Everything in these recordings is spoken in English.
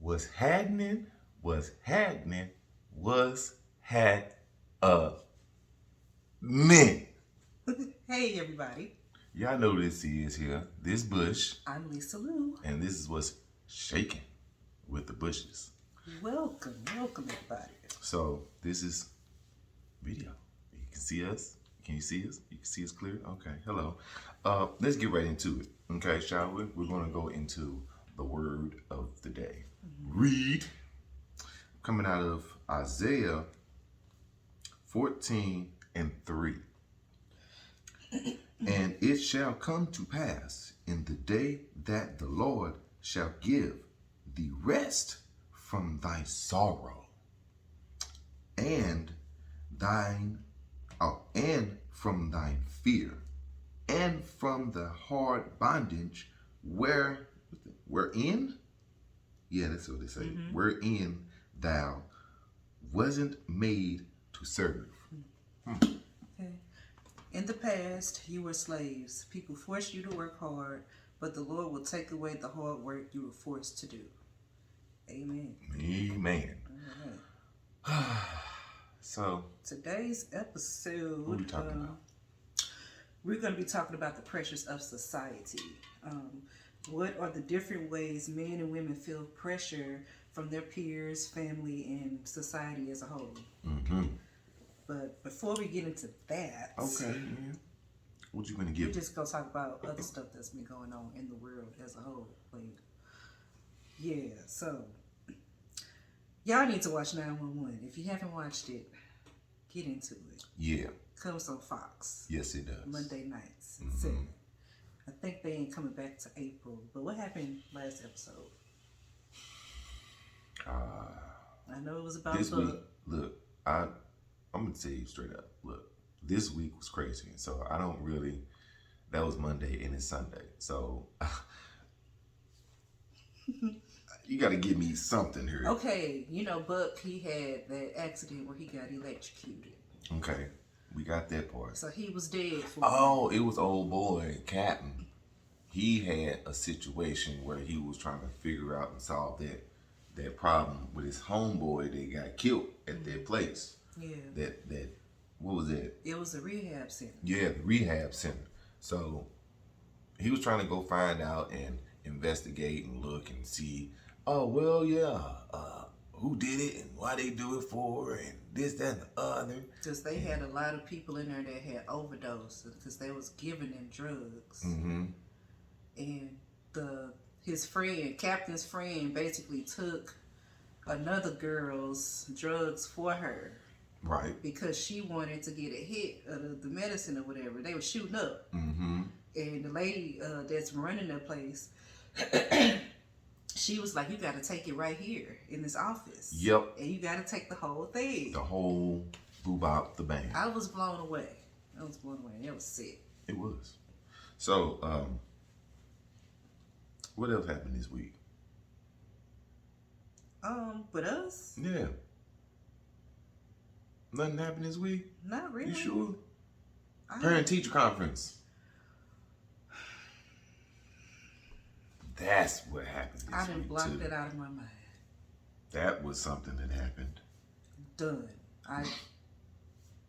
What's happening? What's happening? What's happening? Hey everybody, Y'all know who this is here. This Bush. I'm Lisa Lou. And this is what's shaking with the Bushes. Welcome everybody. So this is video. You can see us. Can you see us? You can see us clear? Okay, hello. Let's get right into it. Okay, shall we? We're gonna go into the word of the day. Read. Coming out of Isaiah 14:3. And it shall come to pass in the day that the Lord shall give thee rest from thy sorrow and from thine fear and from the hard bondage wherein, yeah, that's what they say, wherein thou wasn't made to serve. Okay. In the past, you were slaves. People forced you to work hard, but the Lord will take away the hard work you were forced to do. Amen. Amen. All right. So Today's episode, what are we talking about? We're going to be talking about the pressures of society. What are the different ways men and women feel pressure from their peers, family, and society as a whole? Mm-hmm. But before we get into that, okay, yeah. What you gonna give? We're just gonna talk about other stuff that's been going on in the world as a whole. Like, yeah, so y'all need to watch 911. If you haven't watched it, get into it. Yeah. Comes on Fox. Yes, it does. Monday nights at 7. I think they ain't coming back to April. But what happened last episode? I know it was about this week. Look, I'm gonna tell you straight up. Look, this week was crazy, so I don't really. That was Monday and it's Sunday, so you got to give me something here. Okay, you know, Buck, he had that accident where he got electrocuted. Okay, we got that part. So he was dead for it was old boy Captain. He had a situation where he was trying to figure out and solve that problem with his homeboy that got killed at their place. Yeah. That what was it? It was a rehab center. Yeah, the rehab center. So he was trying to go find out and investigate and look and see. Oh well, yeah. Who did it and why they do it for and this, that, and the other. Because they had a lot of people in there that had overdosed because they was giving them drugs. Mm-hmm. And his friend, Captain's friend, basically took another girl's drugs for her. Right. Because she wanted to get a hit of the medicine or whatever. They were shooting up. Mm-hmm. And the lady that's running that place, she was like, you got to take it right here in this office. Yep. And you got to take the whole thing. The whole boobop the band. I was blown away. It was sick. It was. So, what else happened this week? But us? Yeah. Nothing happened this week? Not really. You sure? Parent-teacher conference. That's what happened this week. I didn't block that out of my mind. That was something that happened. Done.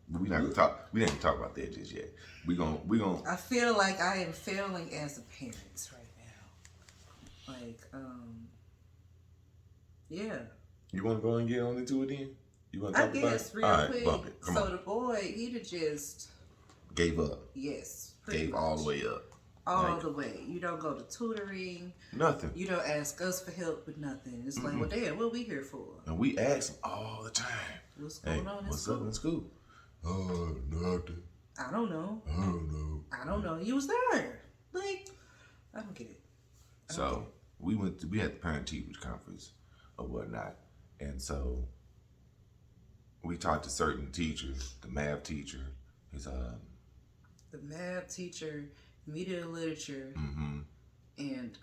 We not gonna talk. We ain't gonna talk about that just yet. We gonna. I feel like I am failing as a parent right now. Like, yeah. You want to go and get on into it then? You want to I talk about it? guess real All right, quick. bump it. Come So on. the boy, he'd have just Gave up. yes, Gave all the way up. all the way. You don't go to tutoring. Nothing. You don't ask us for help with nothing. It's like, well, damn, what we here for? And we ask them all the time. What's going on in what's school? up in school? Oh, nothing. I don't know. I don't know. You was there. Like, I don't get it. So we had the parent teachers conference or whatnot, and so we talked to certain teachers. The math teacher, The math teacher, media literature, and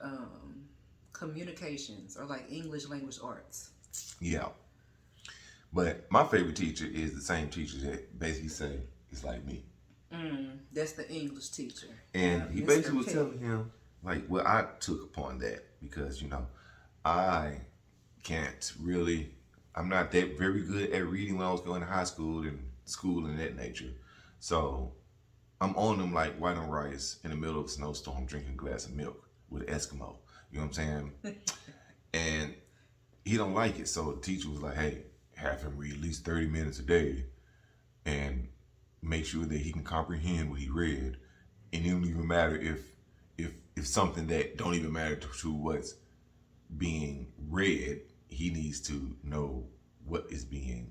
communications, or like English language arts. Yeah. But my favorite teacher is the same teacher that basically say it's like me. That's the English teacher. And he basically was telling him, like, well, I took upon that because, I can't really. I'm not that very good at reading when I was going to high school and that nature. So I'm on them like white on rice in the middle of a snowstorm, drinking a glass of milk with an Eskimo. You know what I'm saying? And he don't like it. So the teacher was like, "Hey, have him read at least 30 minutes a day, and make sure that he can comprehend what he read. And it don't even matter if something that don't even matter to what's being read, he needs to know what is being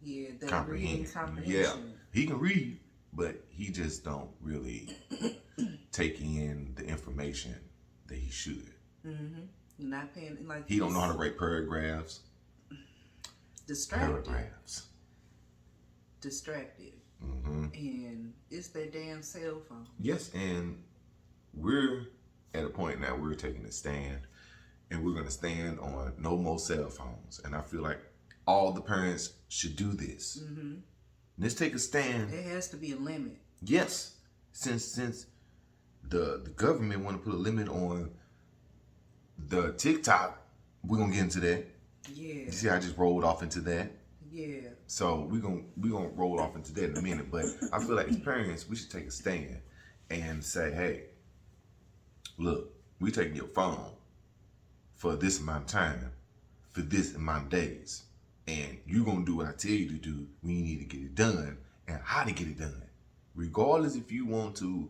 Yeah, that reading comprehended. comprehension. Yeah, he can read, but he just don't really take in the information that he should. Mm-hmm. You're not paying like He don't know how to write paragraphs. Distracted. Distracted. Mm-hmm. And it's their damn cell phone. Yes, and we're at a point now we're taking a stand, and we're going to stand on no more cell phones. And I feel like all the parents should do this. Mm-hmm. Let's take a stand. There has to be a limit. Yes, since the government want to put a limit on the TikTok, we're gonna get into that. Yeah. You see, I just rolled off into that. Yeah. So we're gonna roll off into that in a minute. But I feel like as parents, we should take a stand and say, hey, look, we taking your phone for this amount of time, for this amount of days. And you're going to do what I tell you to do when you need to get it done and how to get it done. Regardless if you want to,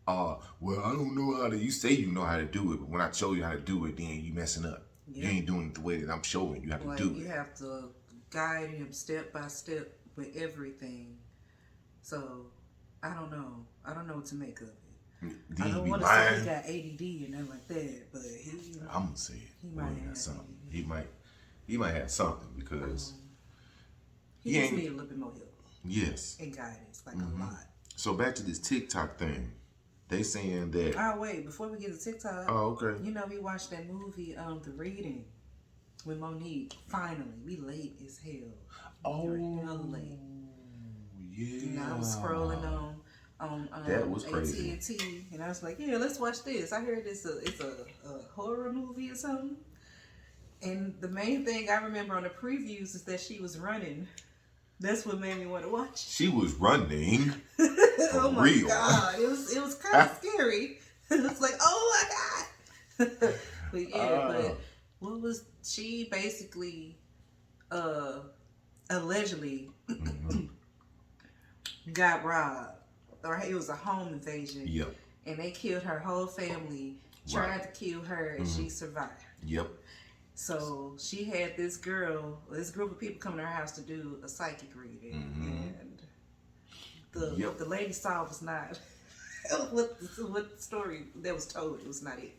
well, I don't know how to, you say you know how to do it, but when I show you how to do it, then you messing up. Yeah. You ain't doing it the way that I'm showing you how to Like, do it. you have to guide him step by step with everything. So, I don't know. I don't know what to make of it. I don't want to say he got ADD and nothing like that, but he. I'm gonna say it. He might have something. He might have something because he just need a little bit more help. Yes. And guidance, like a lot. So back to this TikTok thing, they saying that. Oh wait, before we get to TikTok. Oh, okay. You know we watched that movie, The Reading, with Monique. Finally, we late as hell. Oh. Hell late. Yeah. You know, I was scrolling on that was crazy. AT&T, and I was like, yeah, let's watch this. I heard it's a horror movie or something. And the main thing I remember on the previews is that she was running. That's what made me want to watch. She was running. Oh my real. god, it was kind of scary. It was like, oh my god. But yeah, but what was she basically? Allegedly got robbed, or it was a home invasion. Yep. And they killed her whole family. Tried to kill her, and she survived. Yep. So she had this group of people coming to her house to do a psychic reading, and the lady saw was not what the story that was told. It was not it.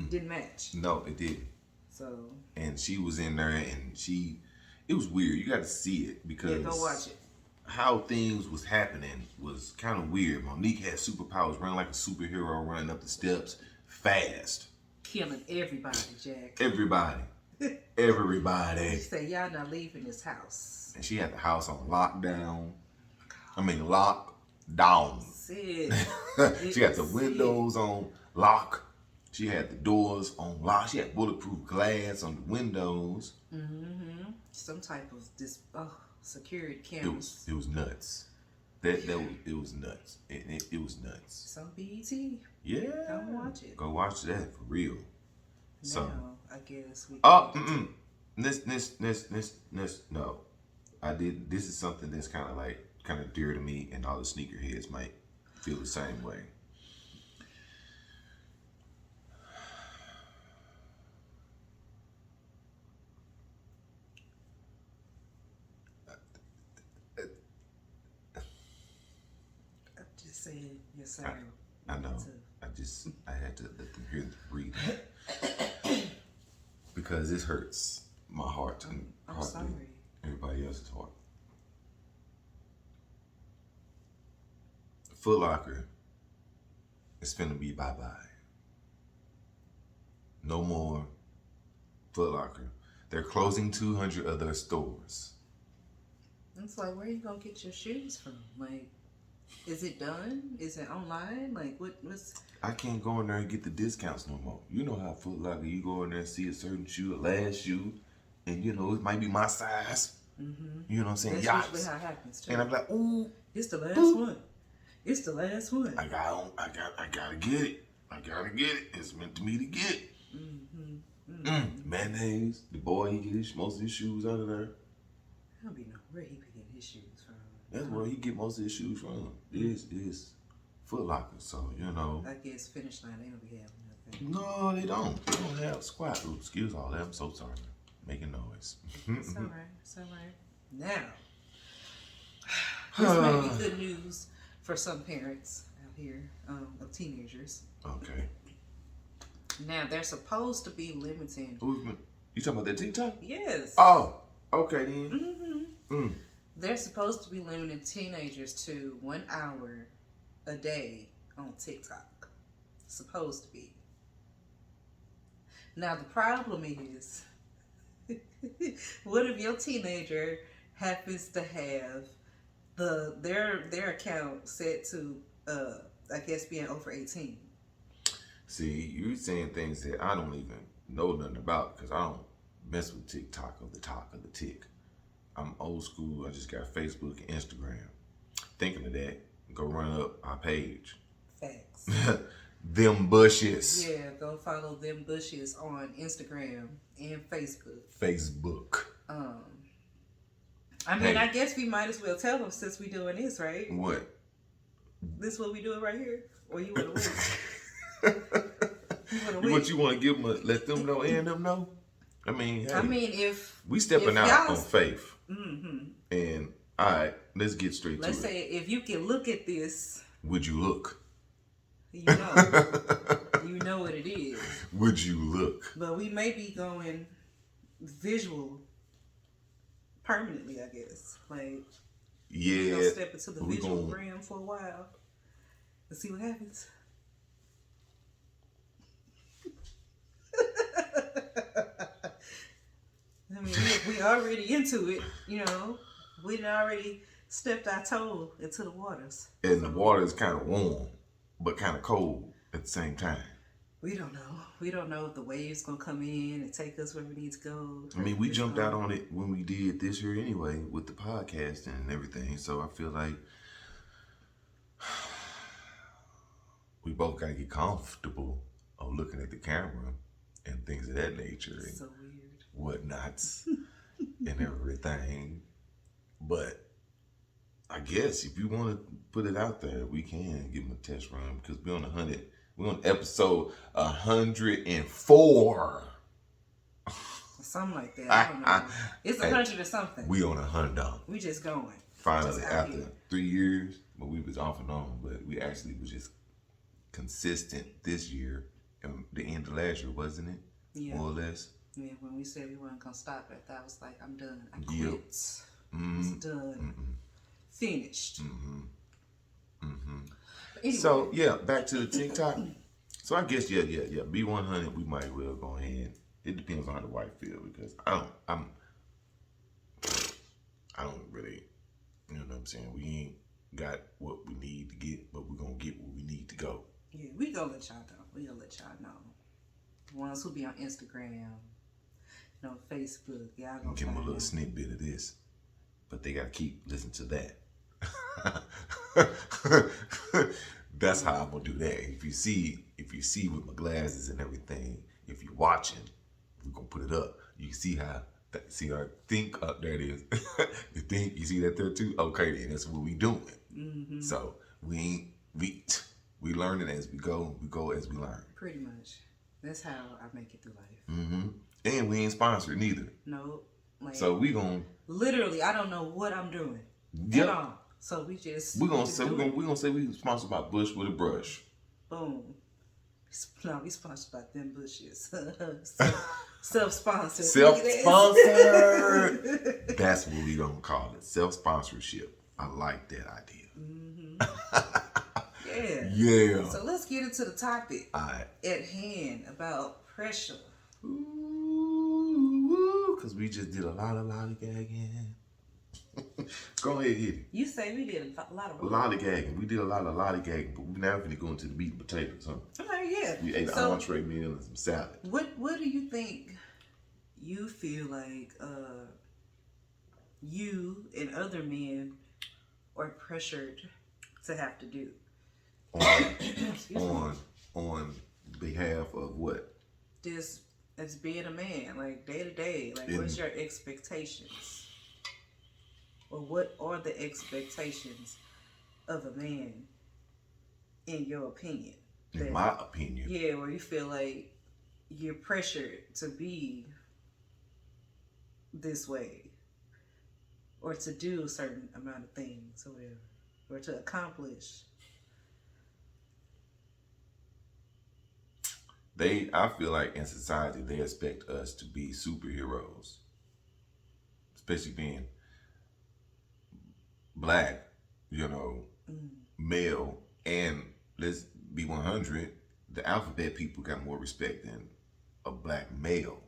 Didn't match. No, it didn't. So. And she was in there, and it was weird. You got to see it because go watch it. How things was happening was kind of weird. Monique had superpowers, running like a superhero, running up the steps fast, killing everybody. Jack. Everybody. Everybody. She said, y'all not leaving this house. And she had the house on lockdown. I mean, lock down. She had the windows on lock. She had the doors on lock. She had bulletproof glass on the windows. Some type of security cameras. It was nuts. It was nuts. It was nuts. Some BET. Yeah. Go watch it. Go watch that for real. Now, So I guess we. No. I did. This is something that's kind of dear to me, and all the sneakerheads might feel the same way. I'm just saying, yes, sir. I know. I had to let them hear the breathing because this hurts my heart and I'm sorry. everybody else's heart. Foot Locker is finna be bye-bye. No more Foot Locker. They're closing 200 of their stores. It's like, where are you gonna get your shoes from? Like, is it done? Is it online? Like, what's... I can't go in there and get the discounts no more. You know how Foot Locker, you go in there and see a certain shoe, a last shoe, and you know it might be my size. You know what I'm saying? That's Yachts. usually how it happens too. And I'm like, ooh, It's the last boop. one. It's the last one. I gotta get it. I gotta get it. It's meant to me to get it. Mayonnaise. The boy, he get most of his shoes out of there. I don't be know where he be getting his shoes from. That's where he get most of his shoes from. Is Foot Locker. So you know. I guess Finish Line, they don't be having nothing. No, they don't. They don't have squat. Ooh, excuse all that. I'm so sorry. Making noise. It's all right. It's all right. Now, this may be good news for some parents out here of teenagers. Okay. Now, they're supposed to be limiting. You talking about that TikTok? Yes. Oh, okay then. They're supposed to be limiting teenagers to 1 hour a day on TikTok. Supposed to be. Now, the problem is, what if your teenager happens to have their account set to, I guess, being over 18? See, you're saying things that I don't even know nothing about because I don't mess with TikTok or the talk or the tick. I'm old school. I just got Facebook and Instagram. Thinking of that, go run up our page. Facts. Them bushes. Yeah, go follow them bushes on Instagram and Facebook. Facebook. I mean, Hey. I guess we might as well tell them since we doing this, right? What? This what we doing right here? Or you want to wait? What you want to give them? Let them know and them know. I mean, hey, I mean, if we stepping if out y'all- on faith. And all right, let's get straight let's to say it. if you can look at this, Would you look? you know what it is. Would you look? But we may be going visual permanently, I guess. Like, we gonna Yeah. step into the we visual gonna- realm for a while and see what happens. I mean, we already into it, you know. We done already stepped our toe into the waters. And the water is kind of warm, but kind of cold at the same time. We don't know. We don't know if the waves gonna come in and take us where we need to go. I mean, we jumped out on it when we did this year anyway with the podcast and everything. So I feel like we both got to get comfortable of looking at the camera and things of that nature and So weird. whatnots and everything. But I guess if you want to put it out there, we can give them a test run because we're on 100. We're on episode 104. Something like that. I don't know. It's 100 or something. We on 100. We just going. Finally, Just out after here. 3 years, but we was off and on, but we actually was just consistent this year. And the end of last year, wasn't it? Yeah. More or less. Yeah, when we said we weren't gonna stop at that, I was like, I'm done. I quit. Yep. It's done. Finished. But anyway, So yeah, back to the TikTok. So I guess yeah. B100, we might well go ahead. It depends on how the wife feel because I don't really, you know what I'm saying. We ain't got what we need to get, but we're gonna get what we need to go. yeah, we gonna let y'all know. We gonna let y'all know. The ones who be on Instagram, you know, Facebook, y'all gonna Give them a find little out. snippet of this, but they gotta keep listening to that. That's how I'm gonna do that. If you see with my glasses and everything, if you're watching, we're gonna put it up. You see how see our think up there it is. You think you see that there too? Okay, then that's what we doing. So we learning as we go. We go as we learn. Pretty much. That's how I make it through life. And we ain't sponsored neither. No, like So we gonna literally, I don't know what I'm doing Yep. at all. So we just we gonna just say do it. we gonna say we sponsored by Bush with a Brush. Boom. No, we sponsored by them bushes. Self-sponsored. Self-sponsored. That's what we gonna call it. Self-sponsorship. I like that idea. Yeah. Yeah. So let's get into the topic Alright. at hand about pressure. Ooh, cause we just did a lot of lollygagging. Go ahead, hit it. You say we did a lot of Lollygagging. We did a lot of lollygagging, but we now finna go into the meat and potatoes, huh? Okay, yeah. We ate an So entree meal and some salad. what do you think you feel like you and other men are pressured to have to do. on Excuse me. on behalf of what? Just as being a man, like day to day, like In what's your expectations? Or what are the expectations of a man, in your opinion? in That, my opinion, yeah, where you feel like you're pressured to be this way, or to do a certain amount of things, or whatever, or to accomplish. I feel like in society they expect us to be superheroes, especially being black, you know, male, and let's be 100, the alphabet people got more respect than a black male.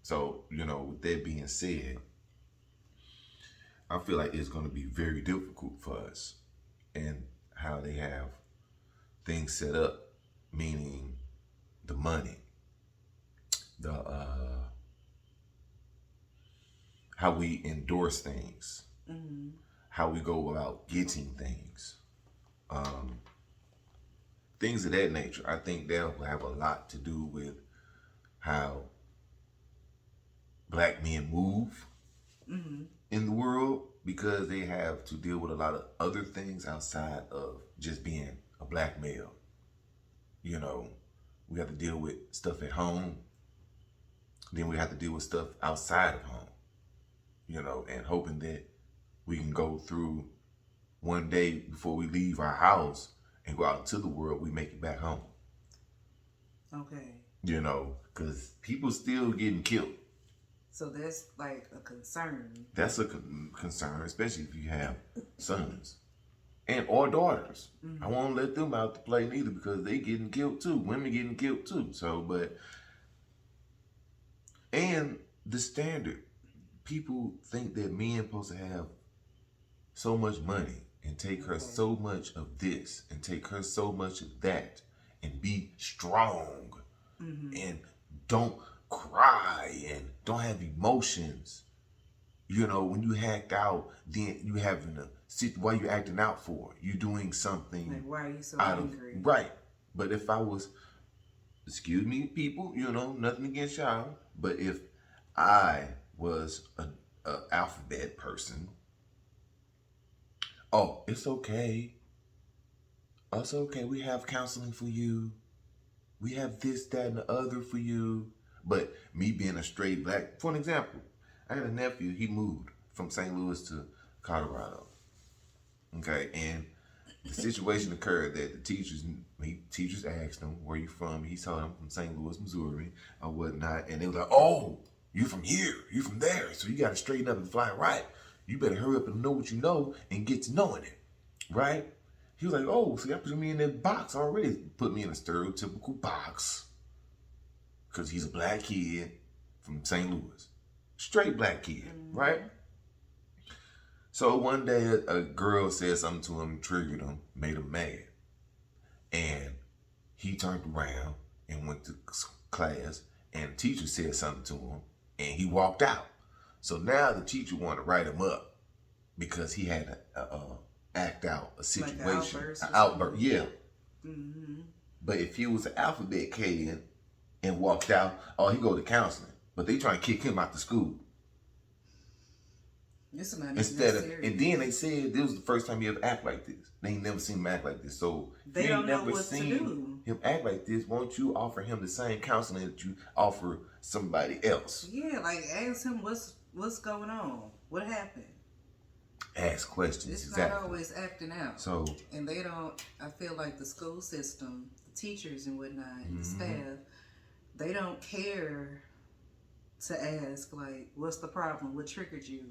So, with that being said, I feel like it's going to be very difficult for us and how they have things set up, meaning the money, the how we endorse things, how we go about getting things, um, things of that nature. I think that will have a lot to do with how black men move in the world, because they have to deal with a lot of other things outside of just being a black male. You know, we have to deal with stuff at home, then we have to deal with stuff outside of home, and hoping that we can go through one day before we leave our house and go out into the world, we make it back home. Okay. Because people still getting killed. So that's like a concern. That's a concern, especially if you have sons and or daughters. I won't let them out to play neither, because they getting killed too. Women getting killed too. And the standard, people think that men supposed to have so much money and take her so much of this and take her so much of that and be strong and don't cry and don't have emotions. When you act out, then you having to sit. Why you acting out for? You doing something. Like, why are you so out angry? of right. But if I was, excuse me, people, nothing against y'all, but if I was a alphabet person, oh, it's okay. It's okay. We have counseling for you. We have this, that, and the other for you. But me being a straight black, for an example, I had a nephew. He moved from St. Louis to Colorado. Okay, and the situation occurred that the teachers asked him, "Where you from?" He told them from St. Louis, Missouri, or whatnot, and they were like, "Oh, you from here? You from there? So you got to straighten up and fly right. You better hurry up and know what you know and get to knowing it, right?" He was like, "Oh, so y'all put me in that box already? Put me in a stereotypical box because he's a black kid from St. Louis, straight black kid, right?" So one day a girl said something to him, triggered him, made him mad. And he turned around and went to class, and the teacher said something to him, and he walked out. So now the teacher wanted to write him up because he had to act out a situation. Like an outburst, yeah. But if he was an alphabet kid and walked out, oh, he go to counseling. But they trying to kick him out the school. It's not Instead of, serious. and then they said this was the first time he ever act like this. They ain't never seen him act like this. So They you don't ain't know never what to seen do. him act like this. Won't you offer him the same counseling that you offer somebody else? Yeah, like ask him what's going on. What happened? Ask questions. It's exactly. not always acting out. So, and they don't. I feel like the school system, the teachers and whatnot, and the staff, they don't care to ask like, what's the problem? What triggered you?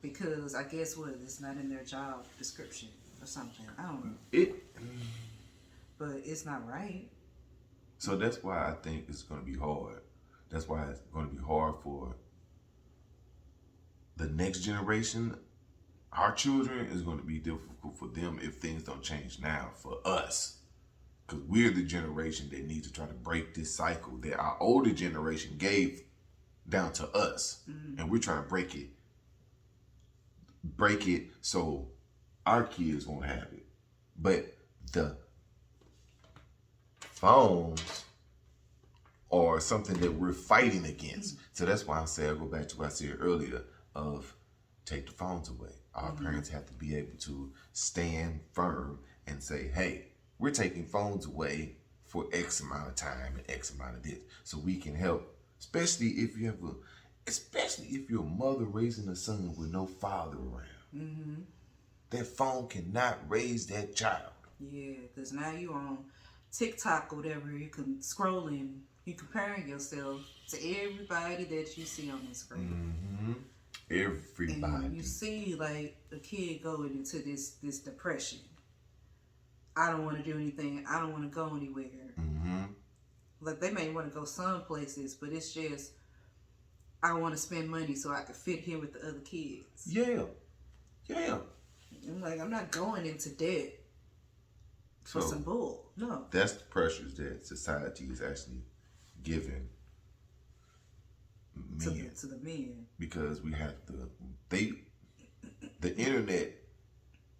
Because I guess what, it's not in their job description or something. I don't know. But it's not right. So that's why I think it's going to be hard. That's why it's going to be hard for the next generation. Our children is going to be difficult for them if things don't change now for us. Because we're the generation that needs to try to break this cycle that our older generation gave down to us. And we're trying to break it so our kids won't have it. But the phones are something that we're fighting against. So that's why I go back to what I said earlier of take the phones away. Our parents have to be able to stand firm and say, hey, we're taking phones away for X amount of time and X amount of this. So we can help, especially if you're a mother raising a son with no father around. That phone cannot raise that child. Yeah, because now you on TikTok or whatever, you can scrolling, you comparing yourself to everybody that you see on the screen. Everybody. And you see like a kid going into this depression. I don't want to do anything. I don't want to go anywhere. Like they may want to go some places, but it's just I want to spend money so I can fit here with the other kids. Yeah. I'm like, I'm not going into debt for some bull. No. That's the pressures that society is actually giving men. To the men. Because we have the internet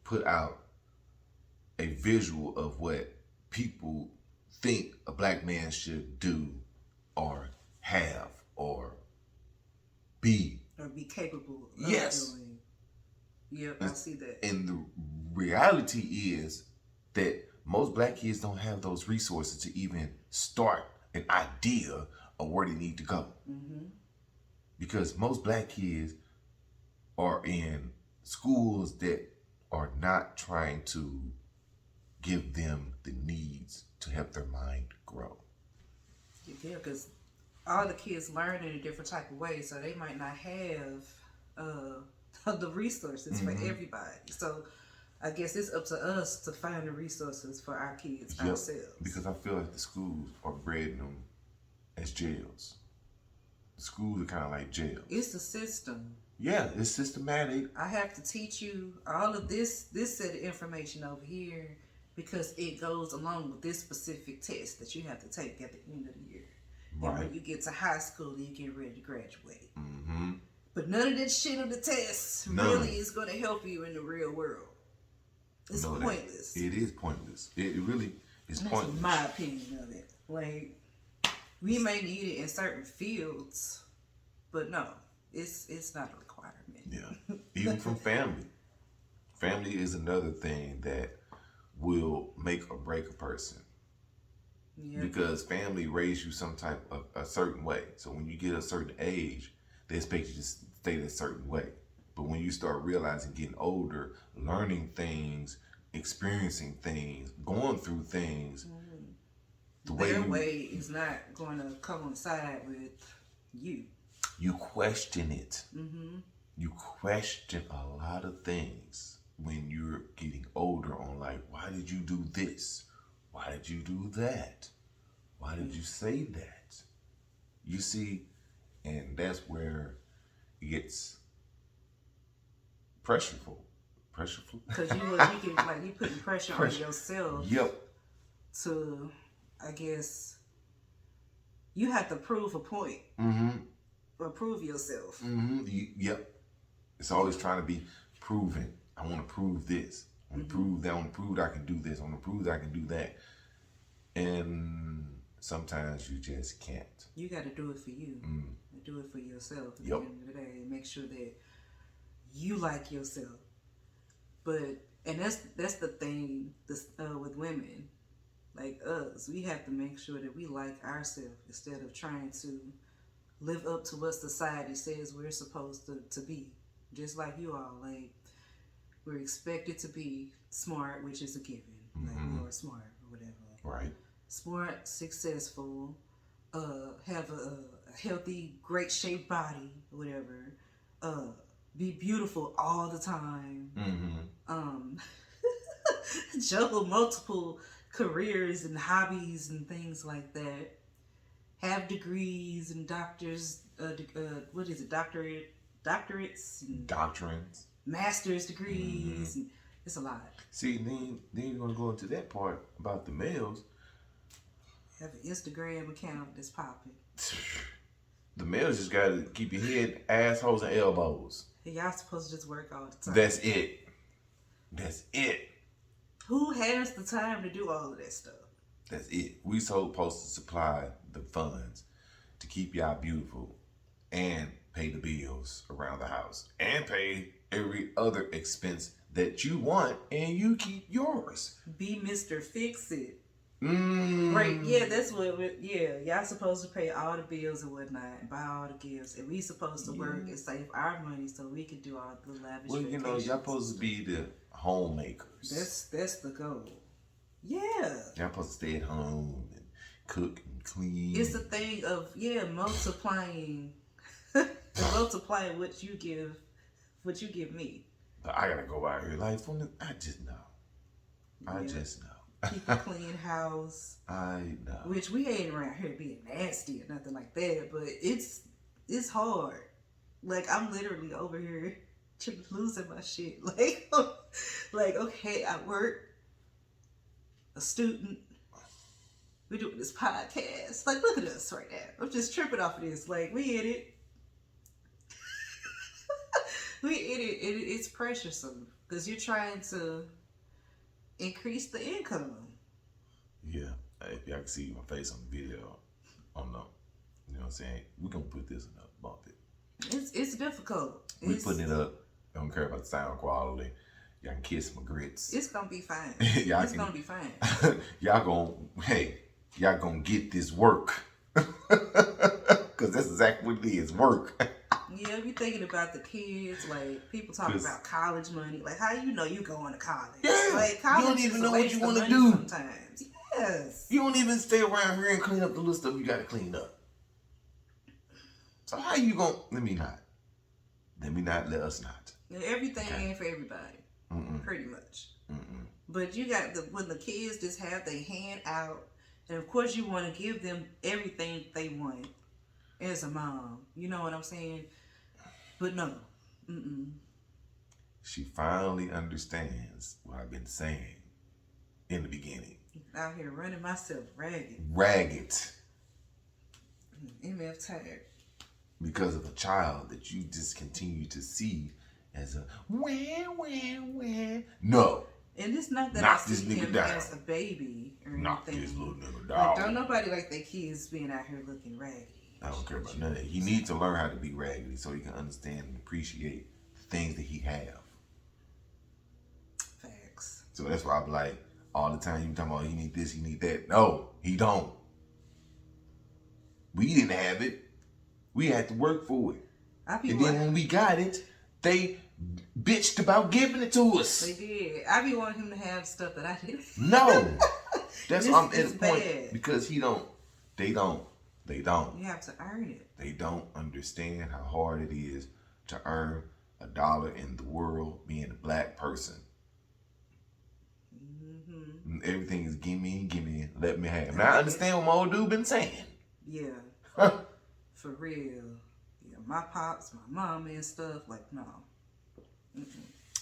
put out a visual of what people think a black man should do or have or be. Or be capable of yes. doing. Yep, I see that. And the reality is that most black kids don't have those resources to even start an idea of where they need to go. Because most black kids are in schools that are not trying to give them the needs to help their mind grow. Yeah, because all the kids learn in a different type of way, so they might not have the resources for everybody. So I guess it's up to us to find the resources for our kids ourselves. Because I feel like the schools are grading them as jails. The schools are kind of like jails. It's the system. Yeah, it's systematic. I have to teach you all of this set of information over here because it goes along with this specific test that you have to take at the end of the year. Right. And when you get to high school, you get ready to graduate. But none of that shit on the test really is going to help you in the real world. It's pointless. It is pointless. It really is pointless. That's my opinion of it. Like, we may need it in certain fields, but no, it's not a requirement. Yeah, even from family. Family is another thing that will make or break a person. Yeah. Because family raised you some type of a certain way. So when you get a certain age, they expect you to stay a certain way. But when you start realizing, getting older, learning things, experiencing things, going through things, their way is not going to coincide with you. You question it. You question a lot of things when you're getting older on like, why did you do this? Why did you do that? Why did you say that? You see, and that's where it gets pressureful. Because you putting pressure on yourself. Yep. To, I guess, you have to prove a point. Or prove yourself. Yep. It's always trying to be proven. I want to prove this. I want to prove that. I want to prove that I can do this. I want to prove that I can do that. And sometimes you just can't. You got to do it for you. Do it for yourself at the end of the day. And make sure that you like yourself. And that's the thing with women like us. We have to make sure that we like ourselves instead of trying to live up to what society says we're supposed to be. Just like you all, like, we're expected to be smart, which is a given. Like, we are smart or whatever. Right. Smart, successful, have a healthy, great shaped body, or whatever. Be beautiful all the time. Juggle multiple careers and hobbies and things like that. Have degrees and doctors, doctorates and master's degrees. And it's a lot. See, then you're going to go into that part about the males. Have an Instagram account that's popping. The males just gotta keep your head, assholes, and elbows. Y'all supposed to just work all the time. That's it. That's it. Who has the time to do all of that stuff? That's it. We supposed to supply the funds to keep y'all beautiful and pay the bills around the house and pay every other expense that you want, and you keep yours. Be Mr. Fix It. Mm. Right, yeah, that's what, y'all supposed to pay all the bills and whatnot, and buy all the gifts, and we supposed to work and save our money so we can do all the lavish Well, you know, vacations. y'all supposed to be the homemakers. That's the goal. Yeah. Y'all supposed to stay at home and cook and clean. It's a thing of, multiplying, multiplying what you give me. But I gotta go out here like I just know. I just know. Keep a clean house. I know. Which we ain't around here being nasty or nothing like that, but it's hard. Like, I'm literally over here losing my shit. Like okay, I work, a student. We're doing this podcast. Like, look at us right now. I'm just tripping off of this. Like, we in it. We in it. It's pressuresome because you're trying to increase the income. Yeah, if y'all can see my face on the video, I don't know. You know what I'm saying? We're gonna put this up, bump it. It's difficult. We putting it up. I don't care about the sound quality. Y'all can kiss my grits. It's gonna be fine. Gonna be fine. y'all gonna get this work. Cause that's exactly what it is, work. Yeah, we thinking about the kids, like people talking about college money. Like, how you know you going to college? Yeah, like, college you don't even know what you want to do do. Sometimes, yes. You don't even stay around here and clean up the little stuff you got to clean up. So how you gonna? Let me not. Let us not. Everything ain't for everybody. Pretty much. But you got when the kids just have their hand out, and of course you want to give them everything they want as a mom. You know what I'm saying? But no. She finally understands what I've been saying in the beginning. Out here running myself ragged. MF tired. Because of a child that you just continue to see as a wah. No. And it's not that Knock I this see nigga him down. as a baby or Knock anything. this little nigga Like, down. don't nobody like their kids being out here looking raggedy. I don't care about none of that. He needs to learn how to be raggedy so he can understand and appreciate the things that he have. Facts. So that's why I'm like, all the time you talking about he need this, he need that. No, he don't. We didn't have it. We had to work for it. And then when we got it, they bitched about giving it to us. They did. I be wanting him to have stuff that I didn't. No. That's I'm at the point bad. because they don't. You have to earn it. They don't understand how hard it is to earn $1 in the world being a black person. Everything is gimme, let me have. Now I understand what my old dude been saying. Yeah. For real. Yeah, my pops, my mom and stuff, like, no.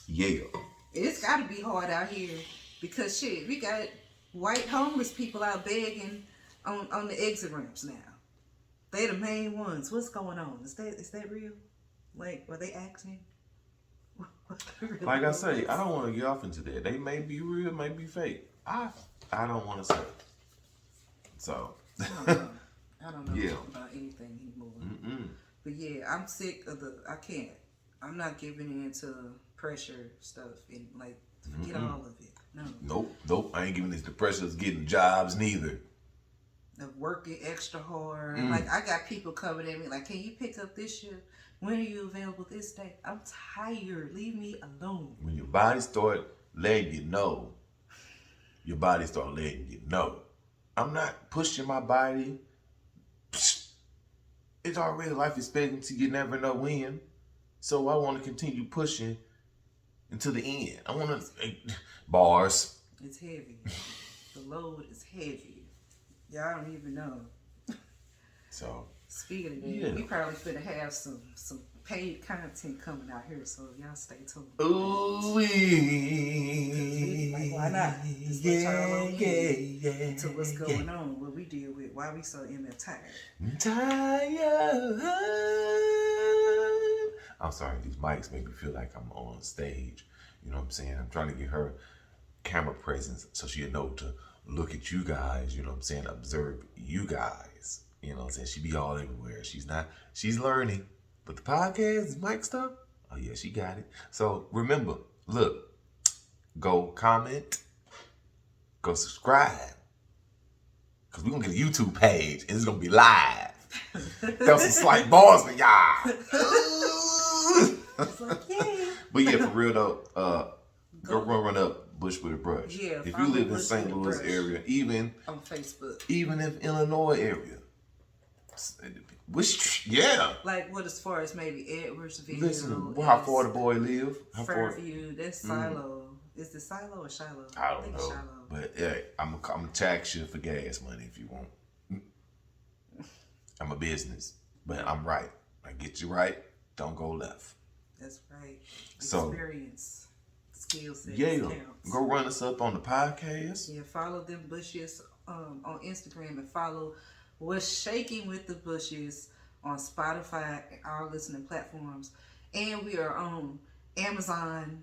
Yeah. It's gotta be hard out here because shit, we got white homeless people out begging on the exit ramps now. They the main ones. What's going on? Is that real? Like, were they acting? Like I say, I don't want to get off into that. They may be real, may be fake. I don't want to say. So. I don't know about anything anymore. But yeah, I'm sick of I can't. I'm not giving in to pressure stuff and like forget all of it. No. Nope. I ain't giving this the pressure of getting jobs neither. Of working extra hard. Like, I got people coming at me like, can you pick up this shift? When are you available this day? I'm tired. Leave me alone. When your body start letting you know, I'm not pushing my body. It's already life expectancy. You never know when. So I want to continue pushing until the end. I want to bars. It's heavy. The load is heavy. Y'all don't even know. So speaking of that, we probably finna have some paid content coming out here, so y'all stay tuned. Ooh, Like, why not? Just let y'all on in to what's going on, what we deal with, why we so tired. Tired. I'm sorry, these mics make me feel like I'm on stage. You know what I'm saying? I'm trying to get her camera presence so she'll know to look at you guys, you know what I'm saying? Observe you guys. You know what I'm saying? She be all everywhere. She's learning. But the podcast, the mic stuff, oh yeah, she got it. So remember, look, go comment, go subscribe. Because we're going to get a YouTube page and it's going to be live. That was some slight balls for y'all. It's like, yay. But yeah, for real though, go run up Bush with a Brush. Yeah, if you follow live in Bush St. with a Louis Brush. area, even On Facebook. even if Illinois area, which Like what as far as maybe Edwardsville. listen, how far the boy live? How far? Fairview, that's Silo. Is it Silo or Shiloh? I don't think know. it's Shiloh. But yeah, I'm gonna tax you for gas money if you want. I'm a business, but I'm right. I get you right. Don't go left. That's right. So experience, skill sets, yeah, counts. go run us up on the podcast. Yeah, follow them Bushes on Instagram and follow What's Shaking with the Bushes on Spotify and our listening platforms. And we are on Amazon.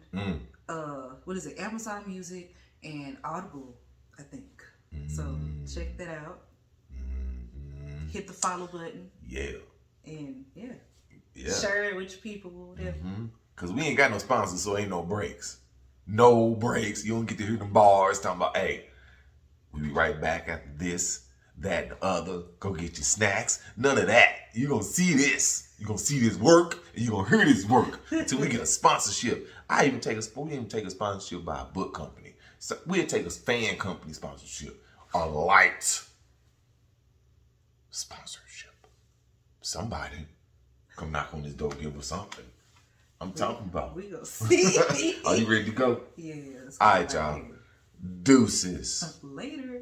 What is it? Amazon Music and Audible, I think. So check that out. Hit the follow button. Yeah. And yeah. Yeah. Share it with your people, whatever. Because we ain't got no sponsors, so ain't no breaks. No breaks. You don't get to hear them bars talking about, hey, we be right back after this, that, and the other. Go get your snacks. None of that. You going to see this. You going to see this work, and you going to hear this work until we get a sponsorship. We even take a sponsorship by a book company. So we'll take a fan company sponsorship. A light sponsorship. Somebody come knock on this door, give us something. I'm talking about. We gonna see. Are you ready to go? Yeah. All right, y'all. Deuces. Later.